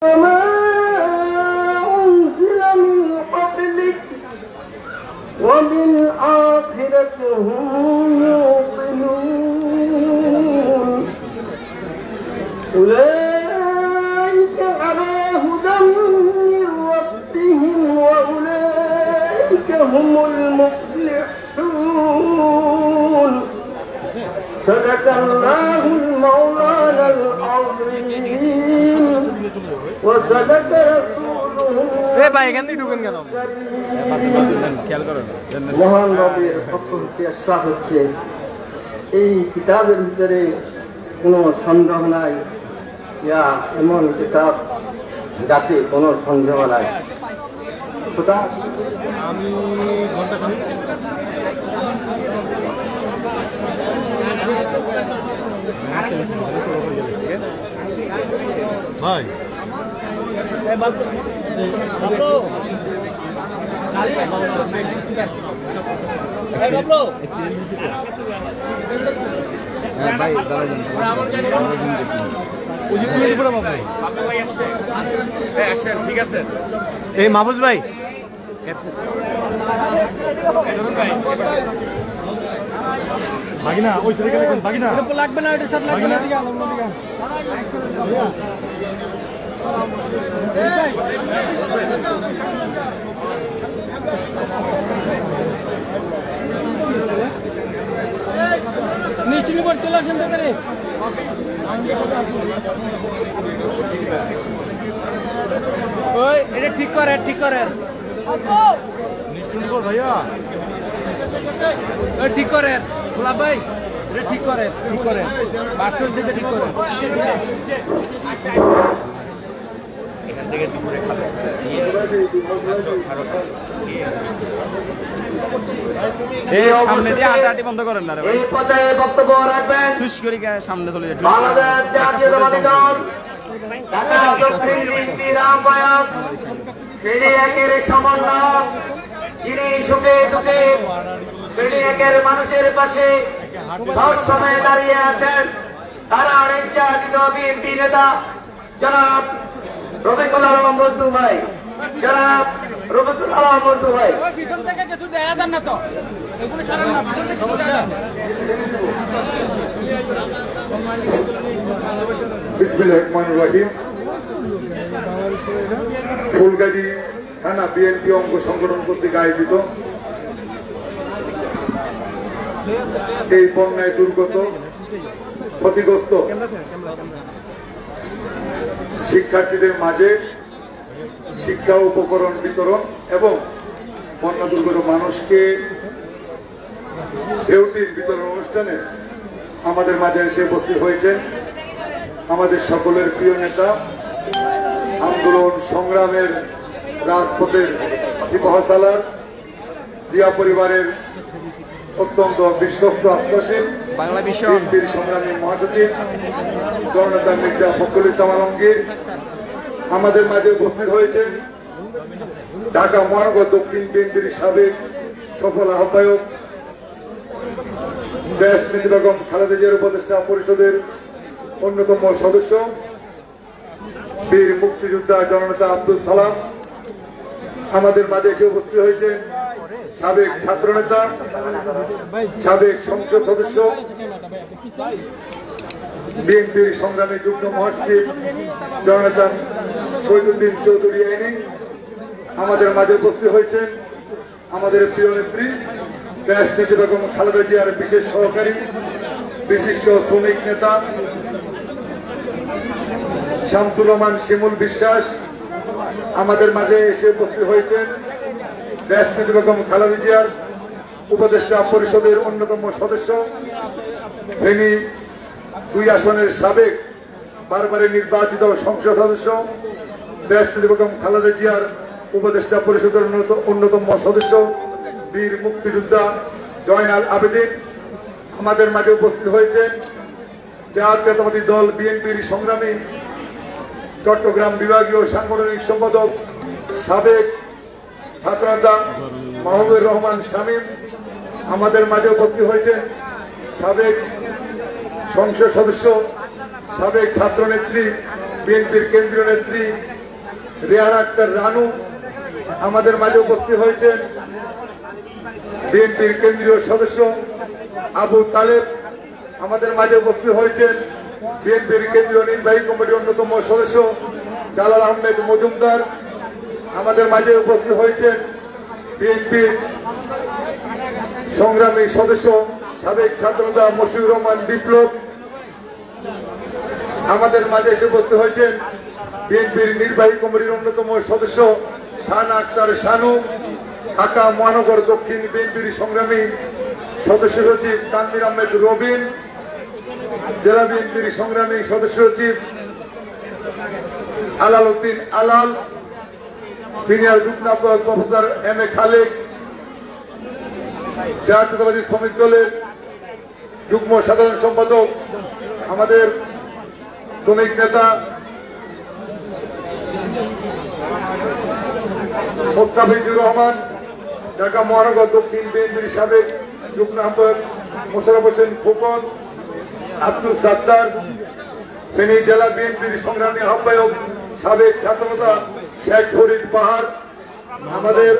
وما أنزل من قبلك وبالآخرة هم يوقنون أولئك على هدى من ربهم وأولئك هم المفلحون صدق الله المولانا العظيم وصدق رسوله মহান নবীর পক্ষ হতে আশা হচ্ছে এই কিতাবের ভিতরে কোনো সন্দেহ নাই, ইয়া এমন কিতাব যাতে কোনো সন্দেহ নাই। আমি ঘন্টা খানিক ভাই ঠিক আছে এই মাহফুজ ভাই বাগিনা ওই সাইডে গেলে বাগিনা লাগবে না, এটা সাথে লাগবে না। মিষ্টি পর চলে আসেন তাড়াতাড়ি। ওই এটা ঠিক করে ভাইয়া, ঠিক করে গোলাপ ভাই, এটা ঠিক করে বাস্তব থেকে ঠিক করে। এখান থেকে দুপুরে খাবে সামনে দিয়ে হাঁটাহাঁটি বন্ধ করেন না। এই পর্যায়ে বক্তব্য রাখবেন টুস করে সামনে চলে যায়। বাংলাদেশ জাতীয়তাবাদী দল ঢাকা দক্ষিণ বিএনপির আহ্বায়ক ফেরি একের সমন্বয়ক, যিনি সুখে দুঃখে ফেরি একের মানুষের পাশে সব সময় দাঁড়িয়ে আছেন, তারা অনেক জাতীয় বিএনপি নেতা জনাব রফিকুল আলম মজনু ভাই, জনাব রফিকুল আলম মজনু ভাই। বিসমিল্লাহির রহমানির রহিম। ফুলগাজী থানা বিএনপি অঙ্গ সংগঠন কর্তৃক আয়োজিত এই বন্যায় দুর্গত ক্ষতিগ্রস্ত শিক্ষার্থীদের মাঝে শিক্ষা উপকরণ বিতরণ এবং বন্যা দুর্গত মানুষকে ঢেউটির বিতরণ অনুষ্ঠানে আমাদের মাঝে এসে উপস্থিত হয়েছেন আমাদের সকলের প্রিয় নেতা, আন্দোলন সংগ্রামের রাজপথের সিপাহ সালার, জিয়া পরিবারের অত্যন্ত বিশ্বস্ত আস্থাশীল বিএনপির সংগ্রামী মহাসচিব জননেতা মির্জা ফখরুল ইসলাম আলমগীর। আমাদের মাঝে উপস্থিত হয়েছেন ঢাকা মহানগর দক্ষিণ বিএনপির সাবেক সফল আহ্বায়ক দেশ নেত্রী বেগম খালেদা জিয়ার উপদেষ্টা পরিষদের অন্যতম সদস্য বীর মুক্তিযোদ্ধা জননেতা আব্দুল সালাম। আমাদের মাঝে এসে উপস্থিত হয়েছেন সাবেক ছাত্রনেতা, সাবেক সংসদ সদস্য, বিএনপির সংগ্রামী যুগ্ম মহাসচিব জননেতা শহীদুদ্দিন চৌধুরী আইনি। আমাদের মাঝে উপস্থিত হয়েছেন আমাদের প্রিয় নেত্রী দেশ নেত্রী বেগম খালেদা জিয়ার বিশেষ সহকারী বিশিষ্ট শ্রমিক নেতা শামসুর রহমান শিমুল বিশ্বাস। আমাদের মাঝে এসে উপস্থিত হয়েছেন দেশ নেত্রী বেগম খালেদা জিয়ার উপদেষ্টা পরিষদের অন্যতম সদস্য, ফেনী 2 আসনের সাবেক বারবারে নির্বাচিত সংসদ সদস্য, দেশ নেত্রী বেগম খালেদা জিয়ার উপদেষ্টা পরিষদের অন্যতম সদস্য বীর মুক্তিযোদ্ধা জয়নাল আবেদিন। আমাদের মাঝে উপস্থিত হয়েছেন জাতীয়তাবাদী দল বিএনপির সংগ্রামী চট্টগ্রাম বিভাগীয় সাংগঠনিক সম্পাদক সাবেক ছাত্রনেতা মাহবুবুর রহমান শামীম। আমাদের মাঝে উপস্থিত হয়েছেন সাবেক সংসদ সদস্য, সাবেক ছাত্রনেত্রী বিএনপির কেন্দ্রীয় নেত্রী রেহানা আক্তার রানু আমাদের মাঝে উপস্থিত হয়েছেন। বিএনপির কেন্দ্রীয় সদস্য আবু তালেব আমাদের মাঝে উপস্থিত হয়েছেন। বিএনপির কেন্দ্রীয় নির্বাহী কমিটির অন্যতম সদস্য জালাল আহমেদ মজুমদার আমাদের মাঝে উপস্থিত হয়েছেন। বিএনপির সংগ্রামী সদস্য সাবেক ছাত্রনেতা মশিউর রহমান বিপ্লব আমাদের মাঝে এসে উপস্থিত হয়েছেন। বিএনপির নির্বাহী কমিটির অন্যতম সদস্য শাহানা আক্তার শানু, ঢাকা মহানগর দক্ষিণ বিএনপির সংগ্রামী সদস্য সচিব তানভীর আহমেদ রবিন, জেলা বিএনপির সংগ্রামী সদস্য সচিব আলাল উদ্দিন আলাল, সিনিয়র যুগ্ম আহ্বায়ক প্রফেসর এম এ খালেক, জাতীয়তাবাদী শ্রমিক দলের যুগ্ম সাধারণ সম্পাদক আমাদের শ্রমিক নেতা মোস্তাফিজুর রহমান, ঢাকা মহানগর দক্ষিণ বিএনপির সাবেক যুগ্ম আহ্বায়ক মোশাররফ হোসেন খোকন, আব্দুল সাত্তার, ফেনী জেলা বিএনপির সংগ্রামী আহ্বায়ক সাবেক ছাত্রনেতা শেখ ফরিদ বাহার, আমাদের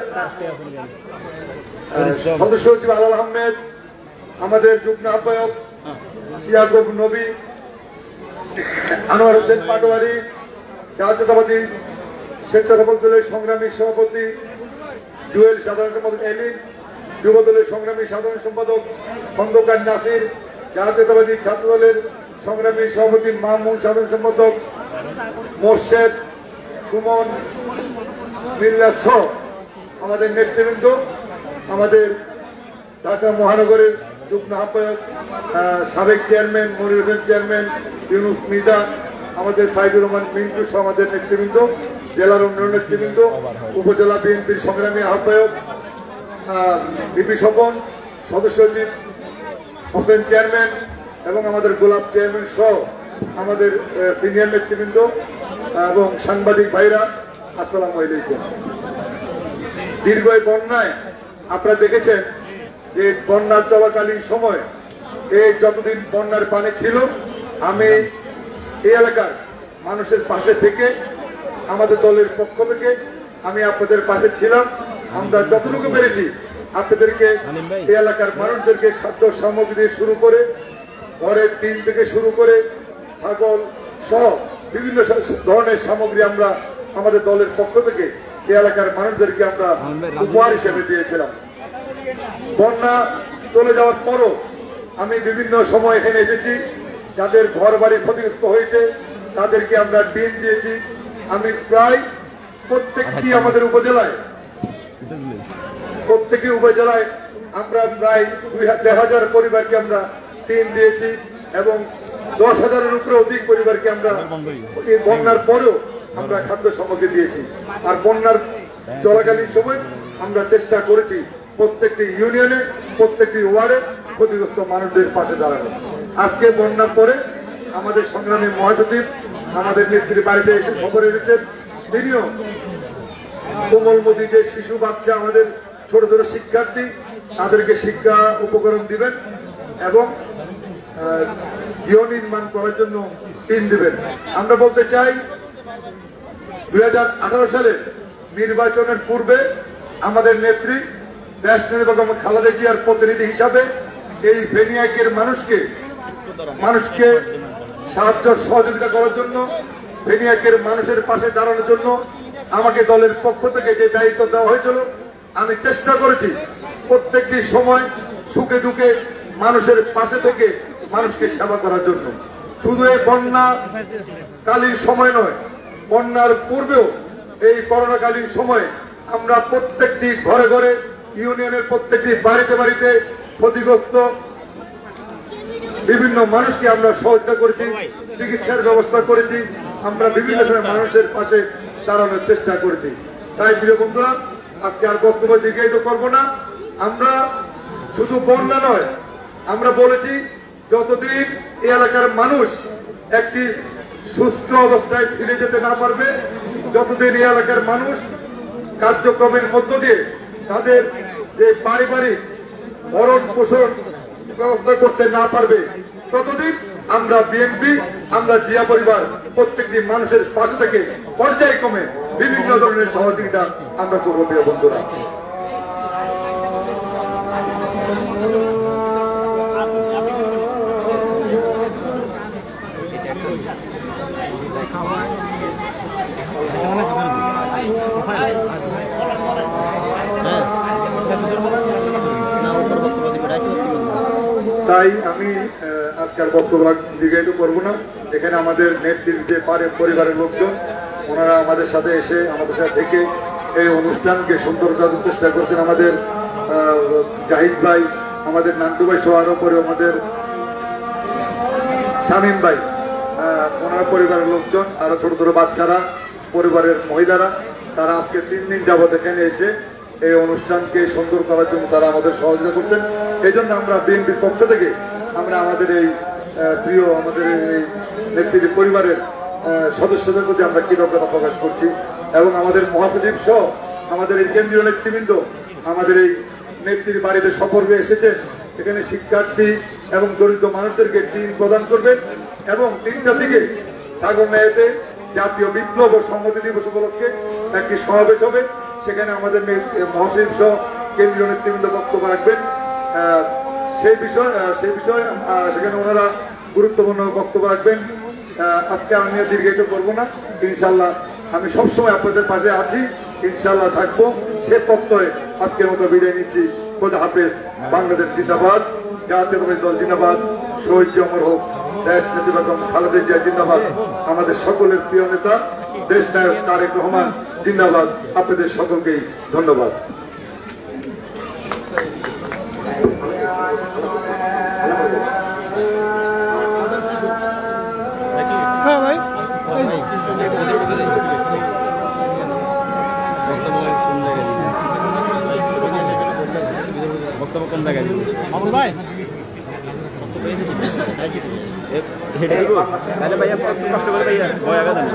সদস্য সচিব আলাল আহমেদ, আমাদের যুগ্ম আহ্বায়ক ইয়াকুব নবী, আনোয়ার হোসেন পাটোয়ারি, জাতীয়তাবাদী স্বেচ্ছাসেবক দলের সংগ্রামী সভাপতি জুয়েল, সাধারণ সম্পাদক এলিন, যুব দলের সংগ্রামী সাধারণ সম্পাদক খন্দকার নাসির, জাতীয়তাবাদী ছাত্র দলের সংগ্রামী সভাপতি মামুন, সাধারণ সম্পাদক মোর্শেদ, সুমন, মিল্লাত সহ আমাদের নেতৃবৃন্দ, আমাদের ঢাকা মহানগরের যুগ্ম আহ্বায়ক সাবেক চেয়ারম্যান মনির হোসেন, চেয়ারম্যান ইউনুস মিদা, আমাদের সাইদুর রহমান মিন্টু সহ আমাদের নেতৃবৃন্দ, জেলার অন্যান্য নেতৃবৃন্দ, উপজেলা বিএনপির সংগ্রামী আহ্বায়ক বিপি স্বপন, সদস্য সচিব হোসেন চেয়ারম্যান এবং আমাদের গোলাপ চেয়ারম্যান সহ আমাদের সিনিয়র নেতৃবৃন্দ এবং সাংবাদিক ভাইরা, আসসালামু আলাইকুম। দীর্ঘ বন্যায় আপনারা দেখেছেন যে বন্যা চলাকালীন সময় এই যতদিন বন্যার পানি ছিল আমি এই এলাকার মানুষের পাশে থেকে আমাদের দলের পক্ষ থেকে আমি আপনাদের পাশে ছিলাম। আমরা যতটুকু পেরেছি আপনাদেরকে এই এলাকার মানুষদেরকে খাদ্য সামগ্রী দিয়ে শুরু করে ঘরের টিন থেকে শুরু করে ছাগল সহ বিভিন্ন ধরনের সামগ্রী আমরা আমাদের দলের পক্ষ থেকে এই এলাকার মানুষদেরকে আমরা উপহার হিসেবে দিয়েছিলাম। বন্যা চলে যাওয়ার পরও আমি বিভিন্ন সময় এখানে এসেছি, যাদের ঘর বাড়ি ক্ষতিগ্রস্ত হয়েছে তাদেরকে আমরা টিন দিয়েছি। আমি প্রায় প্রত্যেকটি আমাদের উপজেলায় আমরা প্রায় 2,000 পরিবারকে আমরা টিন দিয়েছি এবং 10,000-এর উপরে অধিক পরিবারকে আমরা এই বন্যার পরেও আমরা খাদ্য সামগ্রী দিয়েছি। আর বন্যার চলাকালীন সময় আমরা চেষ্টা করেছি প্রত্যেকটি ইউনিয়নে, প্রত্যেকটি ওয়ার্ডে ক্ষতিগ্রস্ত মানুষদের পাশে দাঁড়ানো। আজকে বন্যার পরে আমাদের সংগ্রামী মহাসচিব আমাদের নেত্রীর বাড়িতে এসে সফরে এসেছেন। তিনিও কোমলমতি যে শিশু বাচ্চা আমাদের ছোট ছোট শিক্ষার্থী তাদেরকে শিক্ষা উপকরণ দিবেন এবং গৃহ নির্মাণ করার জন্য টিন দিবেন। আমরা বলতে চাই 2018 সালের নির্বাচনের পূর্বে আমাদের নেত্রী দেশ বেগম খালেদা জিয়ার প্রতিনিধি হিসাবে এই ভেনিয়াকের মানুষকে সাহায্য সহযোগিতা করার জন্য, ভেনিয়াকের মানুষের পাশে দাঁড়ানোর জন্য আমাকে দলের পক্ষ থেকে যে দায়িত্ব দেওয়া হয়েছিল আমি চেষ্টা করেছি প্রত্যেকটি সময় সুখে দুঃখে মানুষের পাশে থেকে মানুষকে সেবা করার জন্য। শুধু এই বন্যাকালীন সময় নয়, বন্যার পূর্বেও এই করোনাকালীন সময়ে আমরা প্রত্যেকটি ঘরে ঘরে, ইউনিয়নের প্রত্যেকটি বাড়িতে বাড়িতে ক্ষতিগ্রস্ত বিভিন্ন মানুষকে আমরা সহযোগিতা করেছি, চিকিৎসার ব্যবস্থা করেছি, আমরা বিভিন্ন সময় মানুষের পাশে দাঁড়ানোর চেষ্টা করেছি। তাই প্রিয় বন্ধুরা, আজকে আর বক্তব্য দীর্ঘায়িত করবো না। আমরা শুধু বন্যা নয়, আমরা বলেছি যতদিন এই এলাকার মানুষ একটি সুস্থ অবস্থায় ফিরে যেতে না পারবে, যতদিন এই এলাকার মানুষ কার্যক্রমের মধ্য দিয়ে তাদের যে পারিবারিক ভরণ পোষণ ব্যবস্থা করতে না পারবে, ততদিন আমরা বিএনপি আমরা জিয়া পরিবার প্রত্যেকটি মানুষের পাশে থেকে পর্যায়ক্রমে বিভিন্ন ধরনের সহযোগিতা আমরা করবো প্রিয় বন্ধুরা। তাই আমি আজকের বক্তব্য দীর্ঘায়িত করবো না। এখানে আমাদের নেতৃত্বে পরিবারের লোকজন ওনারা আমাদের সাথে এসে আমাদের সাথে থেকে এই অনুষ্ঠানকে সুন্দর করার চেষ্টা করছেন। আমাদের জাহিদ ভাই, আমাদের নান্টু ভাই সহ আরো পরে আমাদের শামীম ভাই, ওনারা পরিবারের লোকজন, আরো ছোট ছোট বাচ্চারা, পরিবারের মহিলারা, তারা আজকে 3 দিন যাবত এখানে এসে এই অনুষ্ঠানকে সুন্দর করার জন্য তারা আমাদের সহযোগিতা করছেন। এই জন্য আমরা বিএনপির পক্ষ থেকে আমরা আমাদের এই প্রিয় আমাদের এই নেত্রীর পরিবারের সদস্যদের প্রতি আমরা কৃতজ্ঞতা প্রকাশ করছি এবং আমাদের মহাসচিব সহ আমাদের এই কেন্দ্রীয় নেতৃবৃন্দ আমাদের এই নেত্রীর বাড়িতে সফর হয়ে এসেছেন। এখানে শিক্ষার্থী এবং দরিদ্র মানুষদেরকে টিম প্রদান করবেন এবং 3টার দিকে সাগরনাইতে জাতীয় বিপ্লব ও সংহতি দিবস উপলক্ষে একটি সমাবেশ হবে। সেখানে আমাদের মহাসচিব সহ কেন্দ্রীয় নেতৃবৃন্দ বক্তব্য রাখবেন। সেই বিষয়ে সেখানে ওনারা গুরুত্বপূর্ণ বক্তব্য রাখবেন। আজকে আমি দীর্ঘায়িত করবো না। ইনশাল্লাহ আমি সবসময় আপনাদের পাশে আছি, ইনশাল্লাহ থাকবো। সে প্রত্যয়ে আজকের মতো বিদায় নিচ্ছি। খোদা হাফেজ। বাংলাদেশ জিন্দাবাদ, জাতীয়তাবাদী দল জিন্দাবাদ, শহীদ অমর হোক, দেশ নেত্রী বেগম খালেদা জিয়া জিন্দাবাদ, আমাদের সকলের প্রিয় নেতা দেশ নায়ক তারেক রহমান জিন্দাবাদ। আপনাদের সকলকেই ধন্যবাদ। বক্তব্য কোন জায়গায় দিবে আমর ভাই? হেডে দিব তাহলে ভাই আপনি একটু কষ্ট করে ভাইয়া ভয় আগে দেন।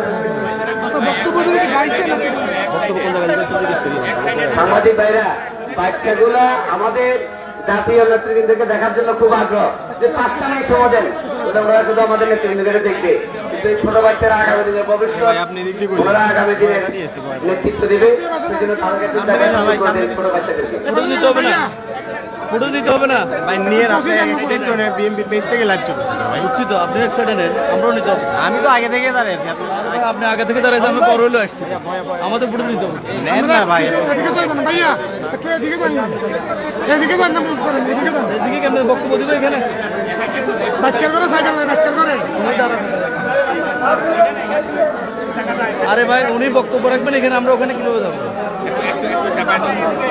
আচ্ছা বক্তব্য দিলে কি গাইছে নাকি? বক্তব্য কোন জায়গায় দিবে? সাংবাদিক ভাইরা, বাচ্চাগুলা আমাদের জাতীয় নেতৃবৃন্দকে দেখার জন্য খুব আগ্রহ, যে 5টা নাই সময় দেন, ওরা শুধু আমাদের নেতৃবৃন্দকে দেখবে। কিন্তু এই ছোট বাচ্চারা আগামী দিনের ভবিষ্যৎ, ওরা আগামী দিনের নেতৃত্ব দেবে। সেজন্য তাদেরকে ছোট বাচ্চাদেরকে ফটো দিতে হবে না ভাই, নিয়ে বিএমপি পেজ থেকে লাইভ চলছে ভাই। বুঝছি তো, আপনি এক সাইডে নেন, আমরাও নিতে হবে। আমি তো আগে থেকে দাঁড়িয়ে আছি। আপনি আগে থেকে দাঁড়িয়ে আমি পর হইলে আসছি, আমাদের ফটো দিতে হবে। নেন না ভাই, ভাইয়া এদিকে যান না, এদিকে যান না, এদিকে কেমন বক্তব্য দিবে এখানে? বাচ্চার করে সাইকেল নাই, বাচ্চার করে। আরে ভাই উনি বক্তব্য রাখবেন এখানে, আমরা ওখানে কিভাবে যাবো?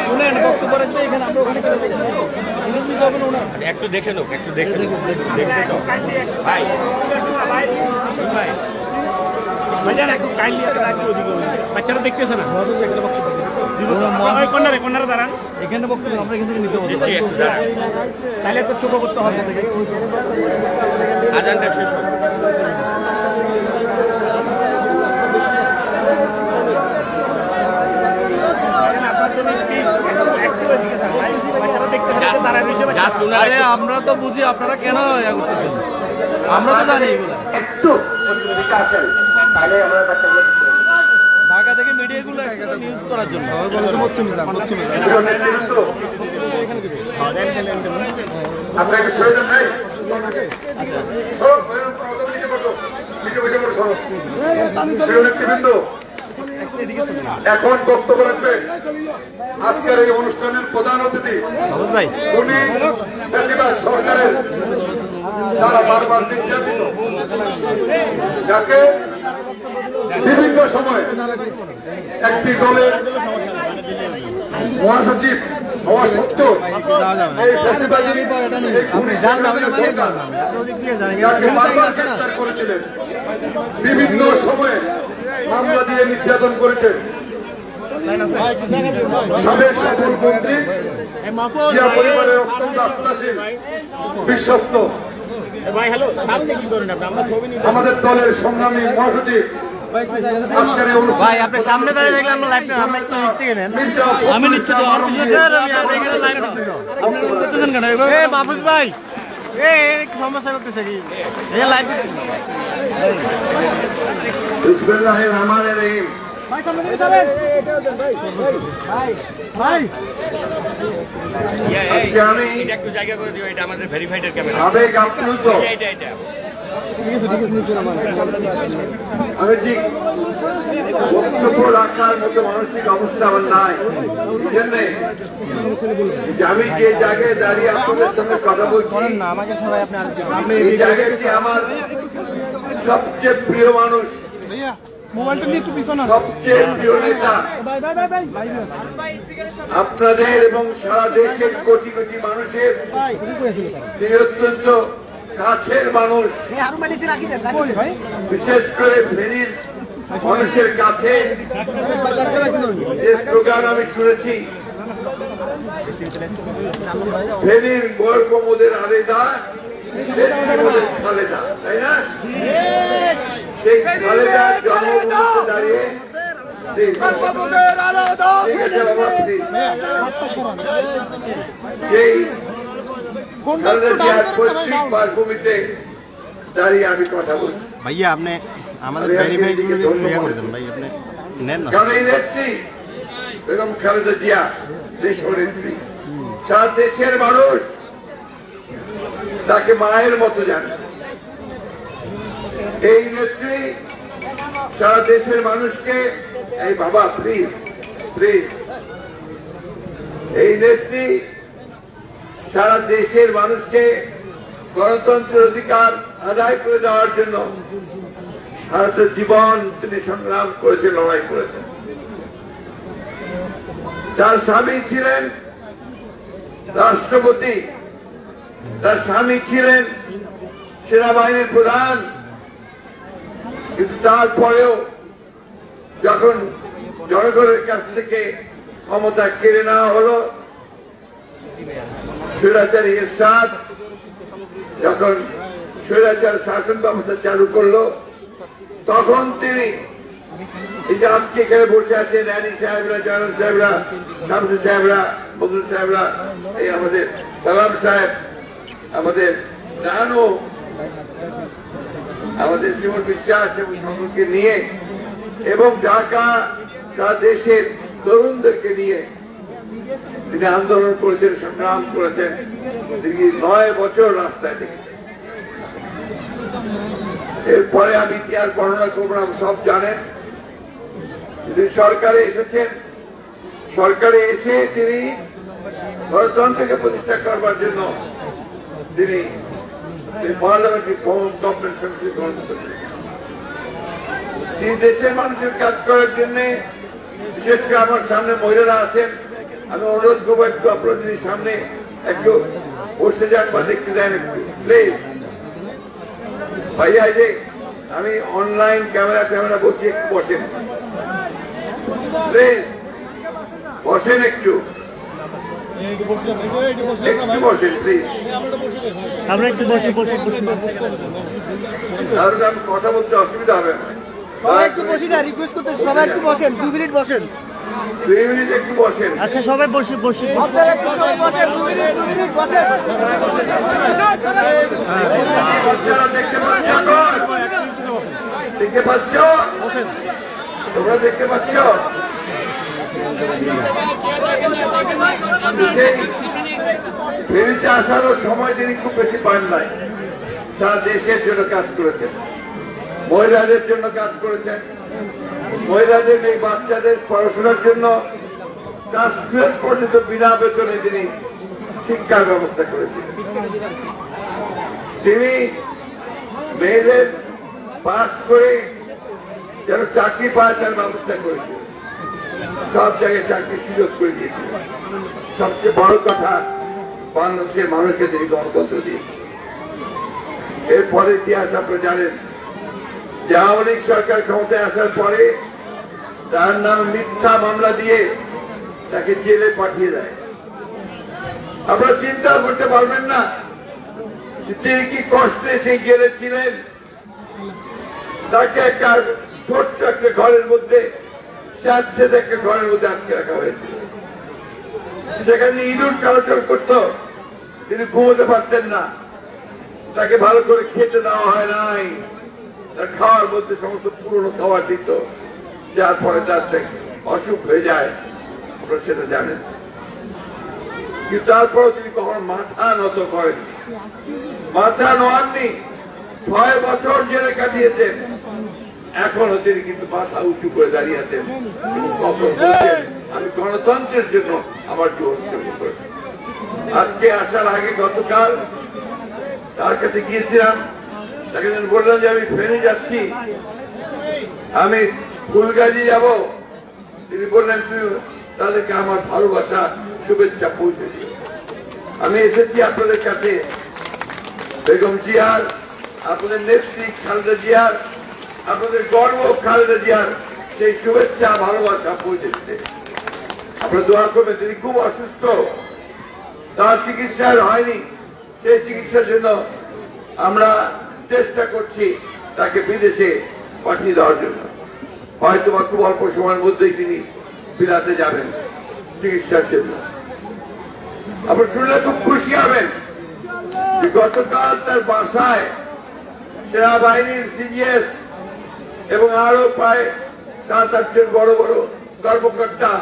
শুনেন, বক্তব্য রাখবে এখানে, আমরা ওখানে কিভাবে যাবো? একটু দেখে নো, একটু দেখে ভাই ভাই ভাইজান একটু কাইন্ডলি রাখবে ওদিকে, বাচ্চারা দেখতেছে না। কোনারে দাঁড়ান, এখানে বক্তব্য আমরা এখান থেকে নিতে হবে। তাহলে একটু ছোট করতে হবে, আজানটা শেষ হবে। আমরা তো বুঝি আপনারা কেন করতেছেন, আমরা তো জানি একটু ঢাকা থেকে মিডিয়াগুলো নিউজ করার জন্য এখন বক্তব্য রাখবেন আজকের এই অনুষ্ঠানের প্রধান অতিথি, উনি ফ্যাসিবাদ সরকারের যারা বারবার নির্যাতিত, যাকে বিভিন্ন সময় একটি দলের মহাসচিব হওয়া সত্ত্বেও এই ফ্যাসিবাদী এই খুনি সরকারের সরকার যাকে বারবার গ্রেফতার করেছিলেন, বিভিন্ন সময়ে মামলা দিয়ে নির্যাতন করেছেন। সাবেক সফল মন্ত্রী, জিয়া পরিবারের অত্যন্ত আস্থাশীল বিশ্বস্ত আমাদের দলের সংগ্রামী মহাসচিব, আমি নিশ্চিত মাহফুজ ভাই সমস্যা করতেছে কি লাইভ বিসমিল্লাহির রহমানির রহিম। আজকে আমি আবেগ আপ্লুত, আমি ঠিক বক্তব্য রাখার মতো মানসিক অবস্থা আমার নাই। এই জন্যে আমি যে জায়গায় দাঁড়িয়ে আপনাদের সঙ্গে কথা বলছি, এই জায়গাটি আমার সবচেয়ে প্রিয় মানুষ, সবচেয়ে প্রিয় নেতা, আপনাদের এবং সারা দেশের কোটি কোটি মানুষের তিনি অত্যন্ত কাছের মানুষ। বিশেষ করে ফেনীর মানুষের কাছে যে স্লোগান আমি শুনেছি, ফেনীর গর্ব মোদের আলেদা, মোদের খালেদা, তাই না? সেই খালেদার জন্মভূমিতে দাঁড়িয়ে সেই খালেদা জিয়ার পৈতৃক বাসভূমিতে দাঁড়িয়ে আমি কথা বলছি। ভাইয়া আপনি আমাদের কারণ এই নেত্রী বেগম খালেদা জিয়া দেশ নেত্রী, সারা দেশের মানুষ তাকে মায়ের মতো জানে। এই নেত্রী সারা দেশের মানুষকে, এই বাবা প্লিজ প্লিজ, এই নেত্রী সারা দেশের মানুষকে গণতন্ত্রের অধিকার আদায় করে দেওয়ার জন্য সারাটা জীবন তিনি সংগ্রাম করেছেন, লড়াই করেছেন। তার স্বামী ছিলেন রাষ্ট্রপতি, তার স্বামী ছিলেন সেনাবাহিনীর প্রধান, কিন্তু তারপরেও যখন জনগণের কাছ থেকে ক্ষমতা কেড়ে নেওয়া হলো, স্বৈরাচারী এরশাদ যখন স্বৈরাচার শাসন ব্যবস্থা চালু করলো, তখন তিনি এই যে আজকে এখানে বসে আছেন রানী সাহেবরা, জয়নাল সাহেবরা, শামসু সাহেবরা, বদরুল সাহেবরা, এই আমাদের সালাম সাহেব, আমাদের নানু, আমাদের শিমুল বিশ্বাস এবং সকলকে নিয়ে, এবং ঢাকা সারা দেশের তরুণদেরকে নিয়ে তিনি আন্দোলন করেছেন, সংগ্রাম করেছেন। তিনি 9 বছর রাস্তায় থেকে, এরপরে আমি ইতিহাস বর্ণনা করবো না, সব জানেন। তিনি সরকারে এসেছেন, সরকারে এসে তিনি গণতন্ত্রকে প্রতিষ্ঠা করবার জন্য তিনি পার্লামেন্টারি ফর্ম গভর্নমেন্ট সংসদ গ্রহণ করেছেন। তিনি দেশের মানুষের কাজ করার জন্য, বিশেষ করে আমার সামনে মহিলারা আছেন, আমি অনুরোধ করবো একটু আপনার যদি সামনে একটু বসে যান বা দেখতে দেন একটু প্লিজ। ভাইয়া যে আমি অনলাইন ক্যামেরা বলছি, একটু বসেন প্লিজ, বসেন একটু বসেন প্লিজ। আমরা একটু বসে তাহলে আমি কথা বলতে অসুবিধা হবে না। সবাই একটু বসি না, রিকোয়েস্ট করতে, সবাই একটু বসেন, 2 মিনিট বসেন। 2 মিনিট একটু বসেন। আচ্ছা সবাই বসে আপনারা একটু সবাই বসেন, 2 মিনিট বসেন। বাচ্চারা দেখতে পাচ্ছ, তোমরা দেখতে পাচ্ছ, ফেরিতে আসারও সময় তিনি খুব বেশি পান নাই। সারা দেশের জন্য কাজ করেছেন, মহিলাদের জন্য কাজ করেছেন, মহিলাদের এই বাচ্চাদের পড়াশোনার জন্য ক্লাস 12 পর্যন্ত বিনা বেতনে তিনি শিক্ষার ব্যবস্থা করেছিলেন। তিনি মেয়েদের পাস করে যেন চাকরি পায় তার ব্যবস্থা করেছিলেন, সব জায়গায় চাকরির সুযোগ করে দিয়েছিলেন। সবচেয়ে বড় কথা, বাংলাদেশের মানুষকে তিনি গণতন্ত্র দিয়েছিলেন। এরপরে ইতিহাস আপনারা জানেন যে আওয়ামী লীগ সরকার ক্ষমতায় আসার পরে তার নাম মিথ্যা মামলা দিয়ে তাকে জেলে পাঠিয়ে দেয়। আপনারা চিন্তা করতে পারবেন না তিনি কি কষ্টে সেই জেলে ছিলেন। তাকে একটা ছোট্ট একটা ঘরের মধ্যে, স্যাঁতসেঁতে একটা ঘরের মধ্যে আটকে রাখা হয়েছিল। সেখানে ইঁদুর চলাচল করত, তিনি ঘুমোতে পারতেন না। তাকে ভালো করে খেতে দেওয়া হয় নাই, তার খাওয়ার মধ্যে সমস্ত পুরনো খাবার দিত, যার পরে তার অসুখ হয়ে যায়, আপনারা সেটা জানেন। কিন্তু তারপরেও তিনি কখনো মাথা নত করেন, মাথা নোয়াননি। 6 বছর জেলে কাটিয়েছেন, এখনো তিনি কিন্তু মাথা উঁচু করে দাঁড়িয়েছেন। আমি গণতন্ত্রের জন্য আমার জীবন উৎসর্গ করেছি। আজকে আসার আগে গতকাল তার কাছে গিয়েছিলাম, তাকে বললাম যে আমি ফেনী যাচ্ছি, আমি ফুলগাজী যাব। তিনি বললেন তুই তাদেরকে আমার ভালোবাসা শুভেচ্ছা পৌঁছে দিও। আমি এসেছি আপনাদের কাছে বেগম জিয়ার, আপনাদের নেত্রী খালেদা জিয়ার, আপনাদের গর্ব খালেদা জিয়ার সেই শুভেচ্ছা ভালোবাসা পৌঁছে দিতে। আপনারা দোয়া করবেন। তিনি খুব অসুস্থ, তার চিকিৎসা হয়নি, সেই চিকিৎসার জন্য আমরা চেষ্টা করছি তাকে বিদেশে পাঠিয়ে দেওয়ার জন্য। হয়তো বা খুব অল্প সময়ের মধ্যেই তিনি বিলাতে যাবেন চিকিৎসার জন্য। আপনারা শুনলে খুব খুশি হবেন যে গতকাল তার বাসায় সেনাবাহিনীর সিজিএস এবং আরো প্রায় 7-8 জন বড় বড় কর্মকর্তা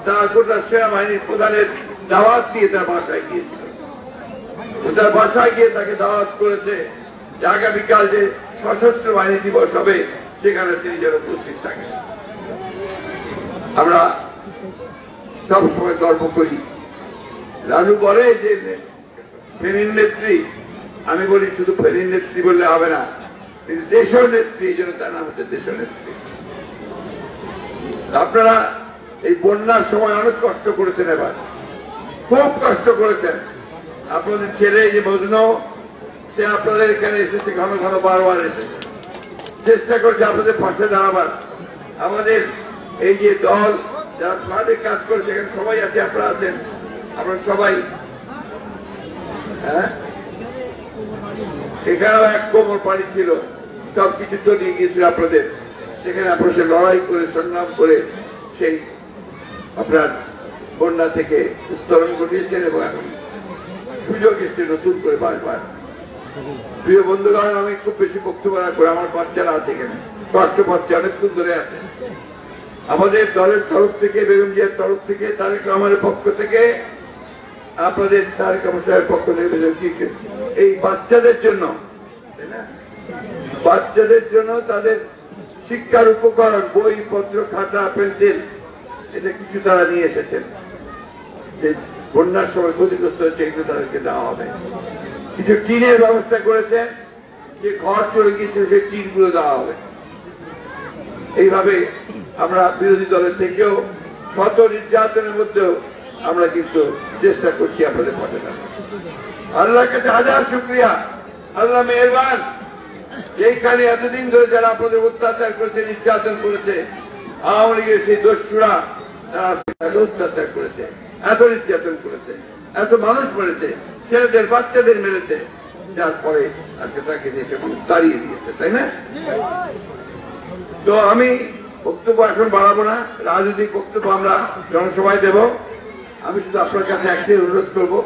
তারা গোটা সেনাবাহিনীর প্রধানের দাওয়াত দিয়ে তার বাসায় গিয়েছিল। তার বাসায় গিয়ে তাকে দাওয়াত করেছে যে আগামীকাল যে সশস্ত্র বাহিনী দিবস হবে সেখানে তিনি যেন উপস্থিত থাকেন। আমরা সবসময় গর্ব করি। রানু বলে যে ফেনীর নেত্রী, আমি বলি শুধু ফেনীর নেত্রী বললে হবে না, তিনি দেশের নেত্রী, এই জন্য তার নাম হচ্ছে দেশের নেত্রী। আপনারা এই বন্যার সময় অনেক কষ্ট করেছেন, এবার খুব কষ্ট করেছেন। আপনাদের ছেলে যে মজনু, সে আপনাদের এখানে এসেছে, ঘন ঘন বারবার এসেছে, চেষ্টা করছে আপনাদের পাশে দাঁড়াবার। আমাদের এই যে দল যারা ফ্লাডে কাজ করেছে, এখানে সবাই আছে, আপনারা আছেন, আমরা সবাই, হ্যাঁ, এখানেও এক কোমর পানি ছিল, সবকিছু তলিয়ে গিয়েছিল আপনাদের, সেখানে আপনারা সে লড়াই করে সংগ্রাম করে সেই আপনার বন্যা থেকে উত্তরণ ঘটিয়েছেন এবং এখন সুযোগ এসছে নতুন করে বারবার। প্রিয় বন্ধুগণ, আমি খুব বেশি বক্তব্য না করে, আমার বাচ্চারা আছে এখানে, কষ্ট পাচ্ছে, অনেকক্ষণ ধরে আছে। আমাদের দলের তরফ থেকে, বেগম জিয়ার তরফ থেকে, তারেক রহমানের পক্ষ থেকে, আপনাদের তারেক রহমান সাহেবের পক্ষ থেকে এই বাচ্চাদের জন্য, বাচ্চাদের জন্য তাদের শিক্ষার উপকরণ, বই পত্র, খাতা, পেন্সিল, এটা কিছু তারা নিয়ে এসেছেন। বন্যার সময় ক্ষতিগ্রস্ত হচ্ছে, এগুলো তাদেরকে দেওয়া হবে। কিছু টিনের ব্যবস্থা করেছেন, যে ঘর চলে গিয়েছিল সেই টিনগুলো দেওয়া হবে। এইভাবে আমরা বিরোধী দলের থেকেও শত নির্যাতনের মধ্যেও আমরা কিন্তু চেষ্টা করছি আপনাদের পাশে থাকার। আল্লাহর কাছে হাজার শুকরিয়া, আল্লাহ মেহেরবান। এইখানে এতদিন ধরে যারা আপনাদের অত্যাচার করেছে, নির্যাতন করেছে, আওয়ামী লীগের সেই দস্যুরা, তারা এত অত্যাচার করেছে, এত নির্যাতন করেছে, এত মানুষ মেরেছে, ছেলেদের বাচ্চাদের মেরেছে, যার পরে আজকে তাকে দেশে মানুষ তাড়িয়ে দিয়েছে, তাই না? তো আমি বক্তব্য এখন বাড়াবো না, রাজনৈতিক বক্তব্য আমরা জনসভায় দেব। আমি শুধু আপনার কাছে একটাই অনুরোধ করবো,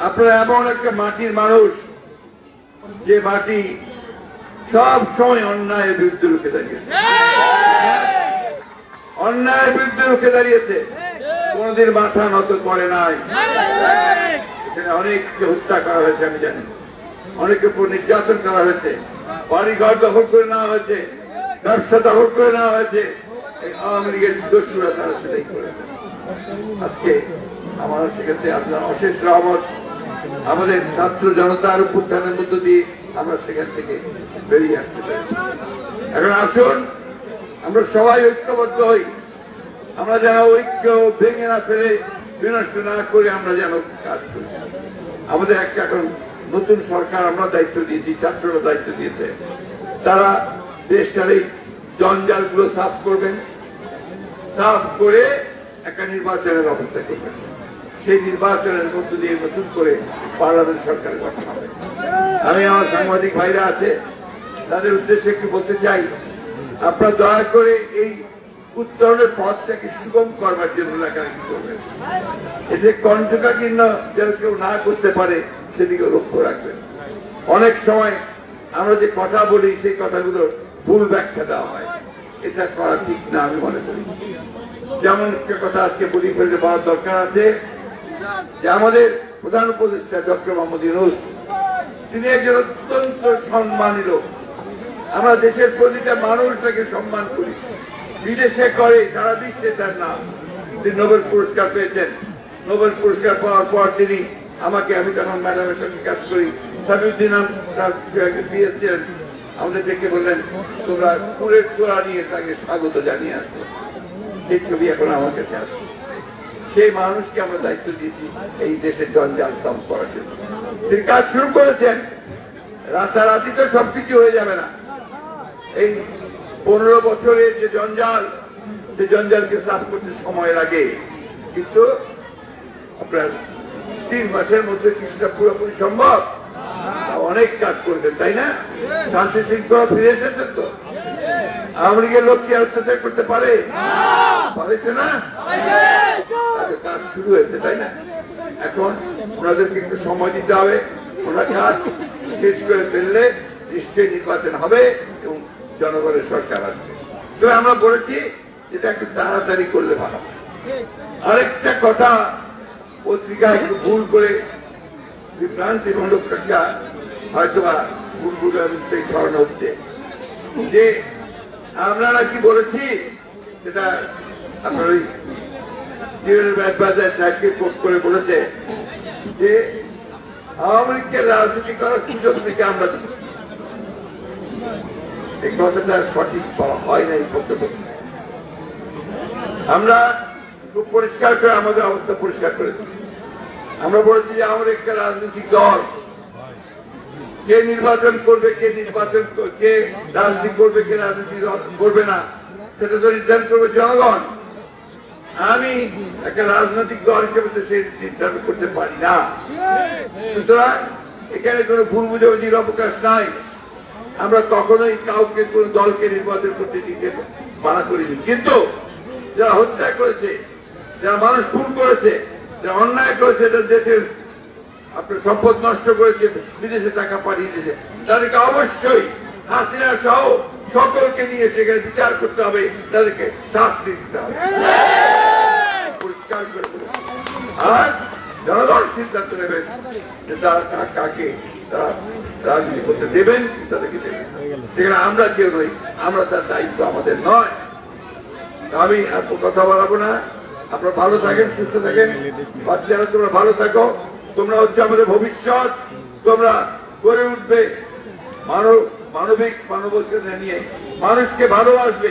আপনারা এমন একটা মাটির মানুষ, যে মাটি সব সময় অন্যায়ের বিরুদ্ধে রুখে দাঁড়িয়েছে, অন্যায়ের বিরুদ্ধে রুখে দাঁড়িয়েছে, কোনদিন মাথা নত করে নাই। এখানে অনেককে হত্যা করা হয়েছে, আমি জানি, অনেকের উপর নির্যাতন করা হয়েছে, বাড়ি ঘর দখল করে নেওয়া হয়েছে, ব্যবসা দখল করে নেওয়া হয়েছে। আওয়ামী লীগের দস্যুরা তারা সেটাই করেছে। আজকে আমার সেক্ষেত্রে আপনার অশেষ রহমত, আমাদের ছাত্র জনতার উত্থানের মধ্য দিয়ে আমরা সেখান থেকে বেরিয়ে আসতে পারি। এখন আসুন আমরা সবাই ঐক্যবদ্ধ হই, আমরা যেন ঐক্য ভেঙে না ফেলে, বিনষ্ট না করে আমরা যেন কাজ করি। আমাদের একটা এখন নতুন সরকার আমরা দায়িত্ব দিয়েছি, ছাত্ররা দায়িত্ব দিয়েছে, তারা দেশটার এই জঞ্জাল গুলো সাফ করবেন, সাফ করে একটা নির্বাচনের ব্যবস্থা করবেন। সেই নির্বাচনের মধ্য দিয়ে নতুন করে পার্লামেন্ট সরকার গঠন হবে। আমি আমার সাংবাদিক ভাইরা আছে, তাদের উদ্দেশ্যে একটু বলতে চাই, আপনারা দয়া করে এই উত্তরণের পথটাকে সুগম করবার জন্য লেখালেখি করবেন। এতে কণ্ঠকাকীর্ণ যেন কেউ না করতে পারে সেদিকে লক্ষ্য রাখবেন। অনেক সময় আমরা যে কথা বলি সেই কথাগুলোর ভুল ব্যাখ্যা দেওয়া হয়, এটা করা ঠিক না আমি মনে করি। যেমন একটা কথা আজকে বলি ফেলতে বলার দরকার আছে যে আমাদের প্রধান উপদেষ্টা ডক্টর মোহাম্মদ ইউনূস তিনি একজন অত্যন্ত সম্মানী লোক। আমরা দেশের প্রতিটা মানুষ তাকে সম্মান করি, বিদেশে করে, সারা বিশ্বে তার নাম। তিনি নোবেল পুরস্কার পেয়েছেন। নোবেল পুরস্কার পাওয়ার পর তিনি আমাকে, আমি তখন ম্যাডামের সঙ্গে কাজ করি, সামিউদ্দিন দিয়েছিলেন, আমাদের দেখে বললেন তোমরা ফুলের তোড়া নিয়ে তাকে স্বাগত জানিয়ে আসবো। সেই ছবি এখন আমার কাছে আসবে। সেই মানুষকে আমরা দায়িত্ব দিয়েছি এই দেশের জঞ্জাল সম করার জন্য। তিনি কাজ শুরু করেছেন। রাতারাতি তো সবকিছু হয়ে যাবে না। এই 15 বছরের যে জঞ্জাল, যে জঞ্জালকে সাফ করতে সময় লাগে, কিন্তু আপনার 3 মাসের মধ্যে কিছুটা পুরোপুরি সম্ভব। অনেক কাজ করবেন, তাই না? শান্তি শৃঙ্খলা ফিরে এসেছেন তো? আওয়ামী লীগের লোক কি অত্যাচার করতে পারে? পারেছে না? কাজ শুরু হয়েছে, তাই না? এখন ওনাদেরকে একটু সময় দিতে হবে। ওনারা কাজ শেষ করে ফেললে নিশ্চয়ই নির্বাচন হবে এবং জনগণের সরকার আসবে। তবে আমরা বলেছি এটা একটু তাড়াতাড়ি করলে ভালো। আরেকটা কথা, পত্রিকায় একটু ভুল করে বিভ্রান্তি মূলক একটা হয়তো বা ভুল ছড়ানো হচ্ছে যে আমরা নাকি বলেছি, সেটা আপনার ওই সাহেবকে কোট করে বলেছে যে আওয়ামী লীগকে রাজনীতি করার সুযোগ থেকে আমরা দিই। এই কথাটা সঠিক বলা হয় না। এই বক্তব্য আমরা খুব পরিষ্কার করে আমাদের অবস্থা পরিষ্কার করেছি। আমরা বলেছি যে আমাদের একটা রাজনৈতিক দল কে নির্বাচন করবে, কে রাজনীতি করবে, কে রাজনীতি করবে না, সেটা তো নির্ধারণ করবে জনগণ। আমি একটা রাজনৈতিক দল হিসেবে তো সেই নির্ধারণ করতে পারি না। সুতরাং এখানে কোনো ভুল বুঝাবুঝির অবকাশ নাই। আমরা কখনোই কাউকে কোন দলকে নির্বাচন করতে দিতে মানা করিনি। কিন্তু যারা হত্যা করেছে, যারা মানুষ খুন করেছে, যারা অন্যায় করেছে, দেশের আপনার সম্পদ নষ্ট করেছে, বিদেশে টাকা পাঠিয়ে দিয়েছে, তাদেরকে অবশ্যই হাসিনা সহ সকলকে নিয়ে সেখানে বিচার করতে হবে, তাদেরকে শাস্তি দিতে হবে পরিষ্কার করে। আর জনগণ সিদ্ধান্ত নেবেন যে তারা কাকে তারা রাজনীতি করতে দেবেন কি তাদেরকে দেবেন। সেখানে আমরা কেউ নই, আমরা তার দায়িত্ব আমাদের নয়। আমি আর কথা বলাবো না। আপনারা ভালো থাকেন, সুস্থ থাকেন, বাচ্চারা তোমরা ভালো থাকো। তোমরা হচ্ছে আমাদের ভবিষ্যৎ। তোমরা গড়ে উঠবে মানবতা নিয়ে, মানুষকে ভালোবাসবে,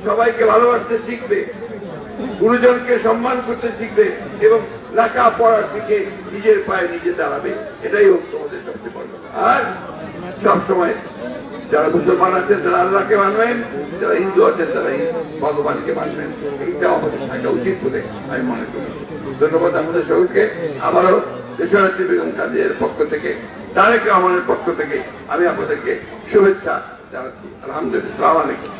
সবাইকে ভালোবাসতে শিখবে, গুরুজনকে সম্মান করতে শিখবে এবং লেখাপড়া শিখে নিজের পায়ে নিজে দাঁড়াবে। এটাই হোক তোমাদের সবচেয়ে বড় কথা। আর সবসময় যারা মুসলমান আছেন তারা আল্লাহকে মানবেন, যারা হিন্দু আছেন তারা ভগবানকে মানবেন। এইটা আমাদের থাকা উচিত বলে আমি মনে করি। ধন্যবাদ আমাদের সকলকে। আবারও দেশনেত্রী বেগম খালেদার পক্ষ থেকে, তারেক রহমানের পক্ষ থেকে আমি আপনাদেরকে শুভেচ্ছা জানাচ্ছি। আলহামদুলিল্লাহ। আসসালামু আলাইকুম।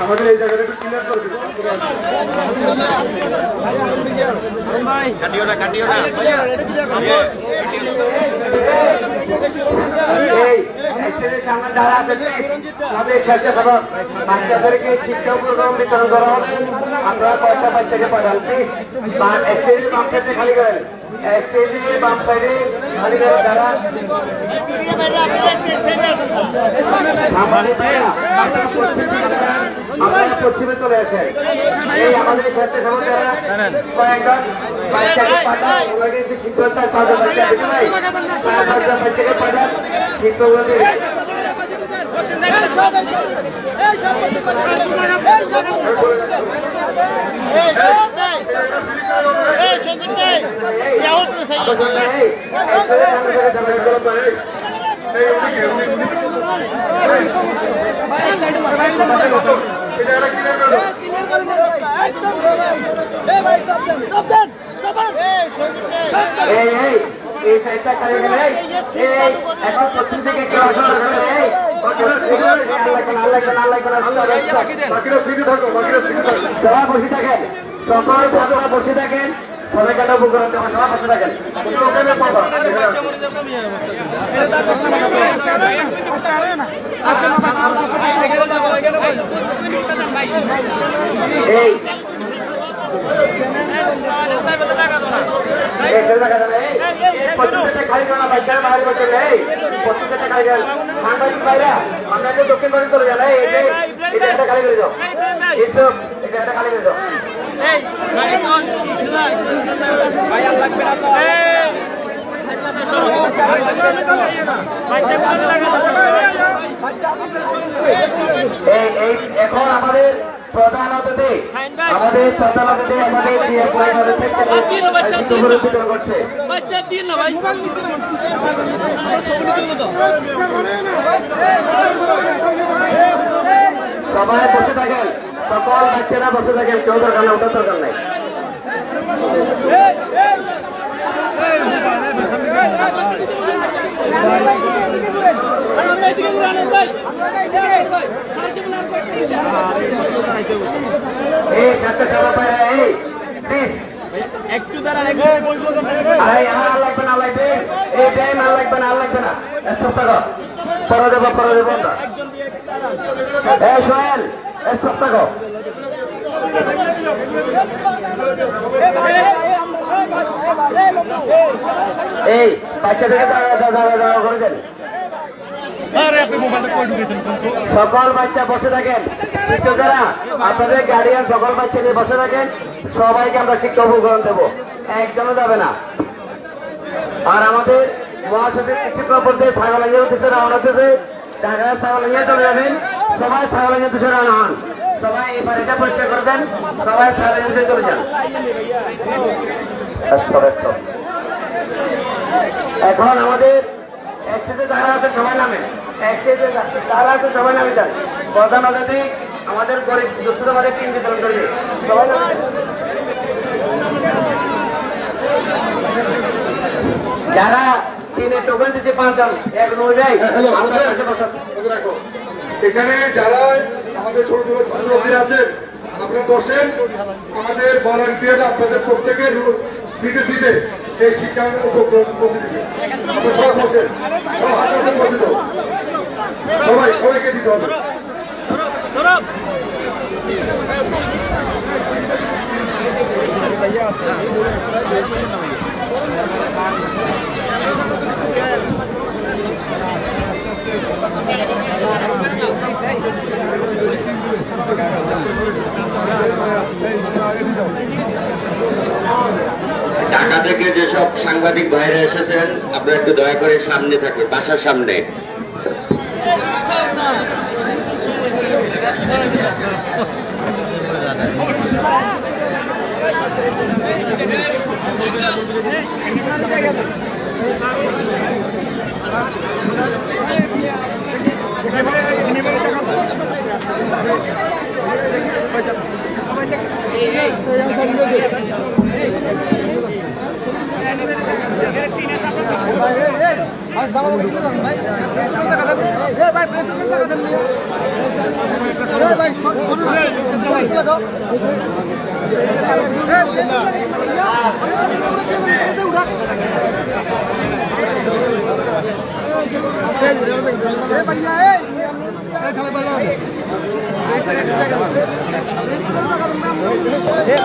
আমাদের এই জায়গাটা একটু ক্লিয়ার করে দিন। সামনে যারা আছে তাদের স্বেচ্ছাসেবক বাচ্চাদেরকে শিক্ষা উপকরণ বিতরণ করা হবে। আপনারা পয়সা বাচ্চাকে পাঠান প্লিজ। স্টেজের বাম সাইডে খালি করেন, স্টেজের বাম সাইডে খালি করেন। যারা পশ্চিমে চলে আসেন, এই আমাদের স্বেচ্ছাসেবক যারা কয়েকজন বাচ্চাকে পাঠান, ওনাকে শিক্ষক বাচ্চা দেখে নাই, বাচ্চাকে পাঠান শিক্ষকদের। এই সাইডটা খালি গেলে এখন পশ্চিম থেকে কেউ যারা বসে থাকেন, সকল ছাত্ররা বসে থাকেন, সবাইকে একটা উপকরণ দেবো, সবাই বসে থাকেন। এই খালি করা বাইশার বাইরে বসে নেই, 25 খালি গেল সাংবাদিক বাইরা আমরা দক্ষিণ বাড়ি চলে যান। এটা একটা খালি করে দাও, এইসব এটা একটা খালি করে দাও। এখন আমাদের প্রধান অতিথি বিতরণ করছে। সবাই বসে থাকেন, সকল বাচ্চারা বসে থাকেন, কেউ দরকার না, ওটার দরকার নাই। একটু দাঁড়ান, লাগবে না, লাগবে এই টাইম আর লাগবে না, আর লাগবে না, 1 সপ্তাহ পরে দেবো, পরে দেবো। সোহেল 1 সপ্তাহ এই বাচ্চাদেরকে দাঁড়া করে দেন। সকল বাচ্চা বসে থাকেন, শিক্ষকেরা আপনাদের গার্ডিয়ান সকল বাচ্চা নিয়ে বসে থাকেন। সবাইকে আমরা শিক্ষা উপকরণ দেবো, একজনও যাবে না। আর আমাদের মহাসচিব কিছুক্ষণ পর্যন্ত ছাগলাঙ্গির উদ্দেশ্যে রওনা দিতে, ঢাকায় ছাগলাঙ্গিয়া চলে যাবেন। সবাই ছাগলাঙ্গির উদ্দেশ্যে রওনা হন, সবাই এই বাড়িটা পরিষ্কার করে দেন, সবাই ছাগলাঙ্গির উদ্দেশ্যে চলে যান। এখন আমাদের একসাথে যারা আছে সবাই নামে, একসাথে যারা আছে সবাই নামে যান। প্রধান অতিথি আমাদের গরিব দুঃস্থদের মাঝে 3 বিতরণ করবে, সবাই যারা 3 টোকেন দিচ্ছে 5 জন এক অনুযায়ী এখানে যারা আমাদের ছোট ছোট ছাত্রছাত্রীরা আছেন আপনারা বসেন। আমাদের ভলান্টিয়ার আপনাদের প্রত্যেকের সিটে সিটে এই শিক্ষা উপক্রম পৌঁছে দিবে। আপনারা সবাই বসেন, সব হাতে বসে দাও, সবাইকে দিতে হবে। ঢাকা থেকে যেসব সাংবাদিক ভাইরা এসেছেন আপনারা একটু দয়া করে সামনে থাকে, বাসার সামনে।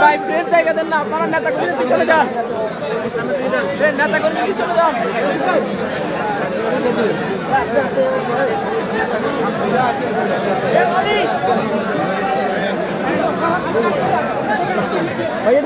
ভাই প্রেস জায়গা দেন না, আপনারা নেতা কর্মী পিছনে যান, নেতা কর্মী পিছনে যান। ভাইয়া